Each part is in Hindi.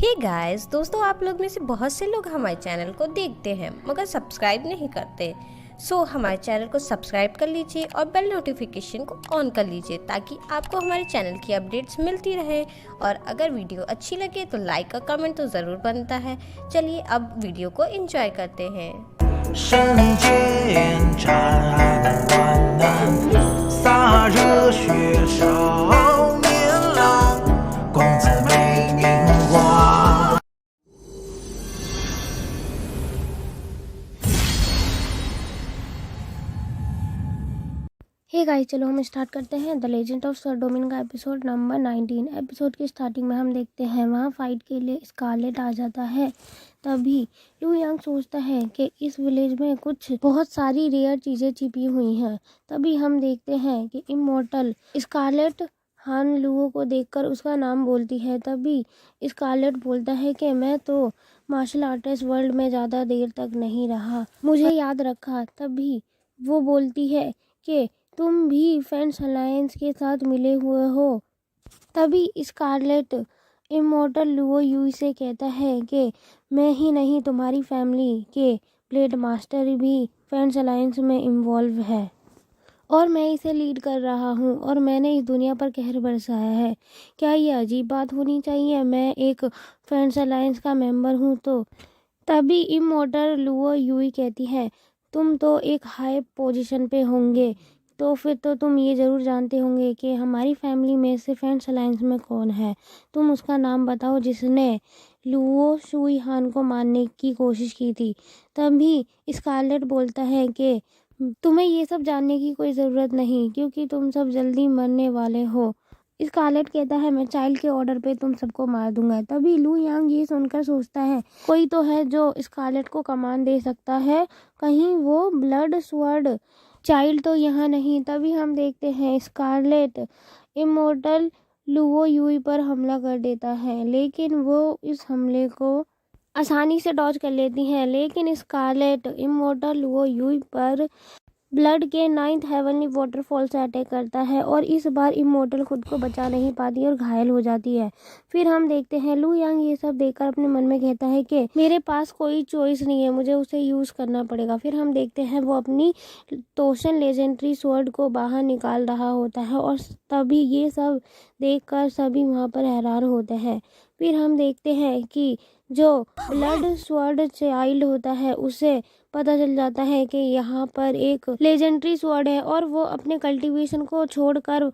हे गाइस दोस्तों, आप लोग में से बहुत से लोग हमारे चैनल को देखते हैं मगर सब्सक्राइब नहीं करते। हमारे चैनल को सब्सक्राइब कर लीजिए और बेल नोटिफिकेशन को ऑन कर लीजिए ताकि आपको हमारे चैनल की अपडेट्स मिलती रहे। और अगर वीडियो अच्छी लगे तो लाइक और कमेंट तो ज़रूर बनता है। चलिए अब वीडियो को एंजॉय करते हैं। 圣剑斩万难，洒热血少年郎，公子美名望。हे गाइस, चलो हम स्टार्ट करते हैं the legend of sir Domin का एपिसोड नंबर 19। एपिसोड की स्टार्टिंग में हम देखते हैं वहाँ फाइट के लिए स्कारलेट आ जाता है। तभी लू यांग सोचता है कि इस विलेज में कुछ बहुत सारी रेयर चीज़ें छिपी हुई हैं। तभी हम देखते हैं कि इमॉर्टल स्कारलेट हान लुओ को देखकर उसका नाम बोलती है। तभी स्कारलेट बोलता है कि मैं तो मार्शल आर्टिस्ट वर्ल्ड में ज़्यादा देर तक नहीं रहा, मुझे याद रखा। तभी वो बोलती है कि तुम भी फ्रेंड्स अलायंस के साथ मिले हुए हो। तभी स्कारलेट इमॉर्टल लुओ यूई से कहता है कि मैं ही नहीं, तुम्हारी फैमिली के ब्लेड मास्टर भी फ्रेंड्स अलायंस में इन्वॉल्व है और मैं इसे लीड कर रहा हूँ और मैंने इस दुनिया पर कहर बरसाया है। क्या ये अजीब बात होनी चाहिए? मैं एक फ्रेंड्स अलायंस का मेंबर हूँ। तो तभी इमॉर्टल लुओ यूई कहती है, तुम तो एक हाई पोजीशन पे होंगे, तो फिर तो तुम ये ज़रूर जानते होंगे कि हमारी फैमिली में से फ्रेंड्स अलायंस में कौन है। तुम उसका नाम बताओ जिसने लुओ शुई हान को मारने की कोशिश की थी। तभी स्कारलेट बोलता है कि तुम्हें ये सब जानने की कोई ज़रूरत नहीं क्योंकि तुम सब जल्दी मरने वाले हो। स्कारलेट कहता है, मैं चाइल्ड के ऑर्डर पे तुम सबको मार दूंगा। तभी लू यांग ये सुनकर सोचता है, कोई तो है जो स्कारलेट को कमांड दे सकता है, कहीं वो ब्लड स्वर्ड चाइल्ड तो यहाँ नहीं। तभी हम देखते हैं स्कारलेट इमॉर्टल लुओ यूई पर हमला कर देता है, लेकिन वो इस हमले को आसानी से डॉज कर लेती हैं। लेकिन स्कारलेट इमॉर्टल लुओ यूई पर ब्लड के 9th हेवनली वाटरफॉल से अटैक करता है और इस बार इमॉर्टल खुद को बचा नहीं पाती और घायल हो जाती है। फिर हम देखते हैं लू यांग ये सब देखकर अपने मन में कहता है कि मेरे पास कोई चॉइस नहीं है, मुझे उसे यूज़ करना पड़ेगा। फिर हम देखते हैं वो अपनी तोशन लेजेंडरी स्वॉर्ड को बाहर निकाल रहा होता है और तभी ये सब देखकर सभी वहाँ पर हैरान होते हैं। फिर हम देखते हैं कि जो ब्लड स्वॉर्ड चाइल्ड होता है उसे पता चल जाता है कि यहाँ पर एक लेजेंडरी स्वॉर्ड है और वो अपने कल्टीवेशन को छोड़कर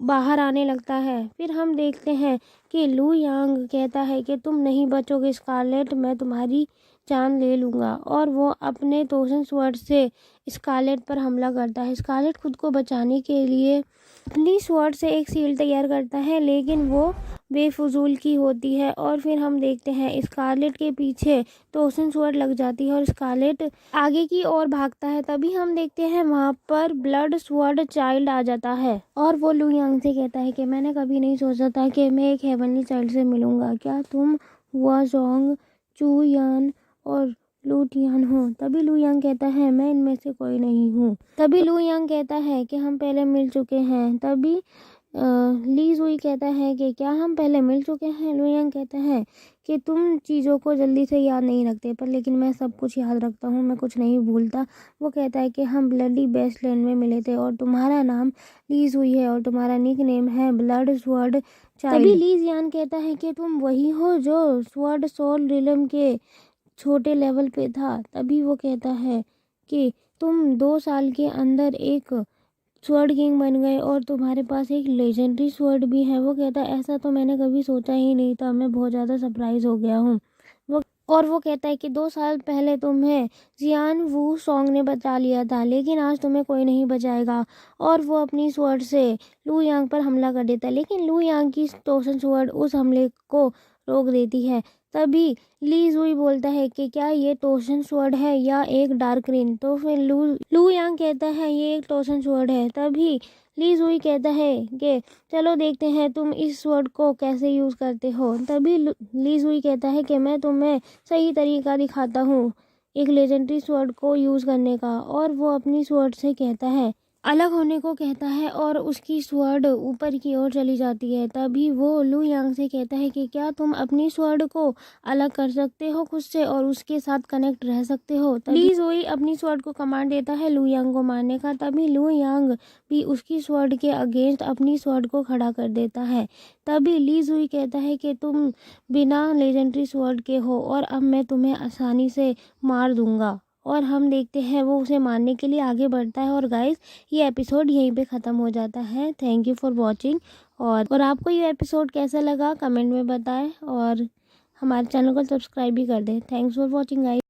बाहर आने लगता है। फिर हम देखते हैं कि लू यांग कहता है कि तुम नहीं बचोगे स्कारलेट, मैं तुम्हारी जान ले लूँगा। और वो अपने तोशन स्वॉर्ड से स्कारलेट पर हमला करता है। स्कारलेट खुद को बचाने के लिए अपनी स्वॉर्ड से एक शील्ड तैयार करता है, लेकिन वो बेफजूल की होती है। और फिर हम देखते हैं स्कारलेट के पीछे तोशन स्वॉर्ड लग जाती है और स्कारलेट आगे की ओर भागता है। तभी हम देखते हैं वहाँ पर ब्लड स्वॉर्ड चाइल्ड आ जाता है और वो लू यांग से कहता है कि मैंने कभी नहीं सोचा था कि मैं एक हेवनली चाइल्ड से मिलूंगा। क्या तुम हुआ जोंग, चू यान और लू टियान हो? तभी लू यांग कहता है, मैं इनमें से कोई नहीं हूँ। तभी लू यांग कहता है कि हम पहले मिल चुके हैं। तभी ली जुई कहता है कि क्या हम पहले मिल चुके हैं? लू यांग कहता है कि तुम चीज़ों को जल्दी से याद नहीं रखते, पर लेकिन मैं सब कुछ याद रखता हूँ, मैं कुछ नहीं भूलता। वो कहता है कि हम ब्लडी बेस्टलैंड में मिले थे और तुम्हारा नाम ली जुई है और तुम्हारा निक नेम है ब्लड स्वर्ड चाइल्ड। तभी ली जियान कहता है कि तुम वही हो जो स्वर्ड सोल रिलम के छोटे लेवल पे था। तभी वो कहता है कि तुम 2 साल के अंदर एक स्वर्ड किंग बन गए और तुम्हारे पास एक लेजेंडरी स्वर्ड भी है। वो कहता है, ऐसा तो मैंने कभी सोचा ही नहीं था, मैं बहुत ज़्यादा सरप्राइज हो गया हूँ। वो कहता है कि 2 साल पहले तुम्हें जियान वू सॉन्ग ने बचा लिया था, लेकिन आज तुम्हें कोई नहीं बचाएगा। और वो अपनी स्वर्ड से लू यांग पर हमला कर देता है, लेकिन लू यांग की तोशन स्वर्ड उस हमले को रोक देती है। तभी ली जुई बोलता है कि क्या ये टोशन स्वॉर्ड है या एक डार्क रिंग? तो फिर लू यांग कहता है ये एक टोशन स्वॉर्ड है। तभी ली जुई कहता है कि चलो देखते हैं तुम इस स्वॉर्ड को कैसे यूज़ करते हो। तभी ली जुई कहता है कि मैं तुम्हें सही तरीका दिखाता हूँ एक लेजेंडरी स्वॉर्ड को यूज़ करने का। और वो अपनी स्वॉर्ड से कहता है, अलग होने को कहता है और उसकी स्वॉर्ड ऊपर की ओर चली जाती है। तभी वो लू यांग से कहता है कि क्या तुम अपनी स्वॉर्ड को अलग कर सकते हो खुद से और उसके साथ कनेक्ट रह सकते हो। ली ज़ोई अपनी स्वॉर्ड को कमांड देता है लू यांग को मारने का। तभी लू यांग भी उसकी स्वॉर्ड के अगेंस्ट अपनी स्वॉर्ड को खड़ा कर देता है। तभी ली ज़ोई कहता है कि तुम बिना लेजेंडरी स्वॉर्ड के हो और अब मैं तुम्हें आसानी से मार दूंगा। और हम देखते हैं वो उसे मारने के लिए आगे बढ़ता है। और गाइस, ये एपिसोड यहीं पे ख़त्म हो जाता है। Thank you for watching. और आपको ये एपिसोड कैसा लगा कमेंट में बताएं और हमारे चैनल को सब्सक्राइब भी कर दें। Thanks for watching guys.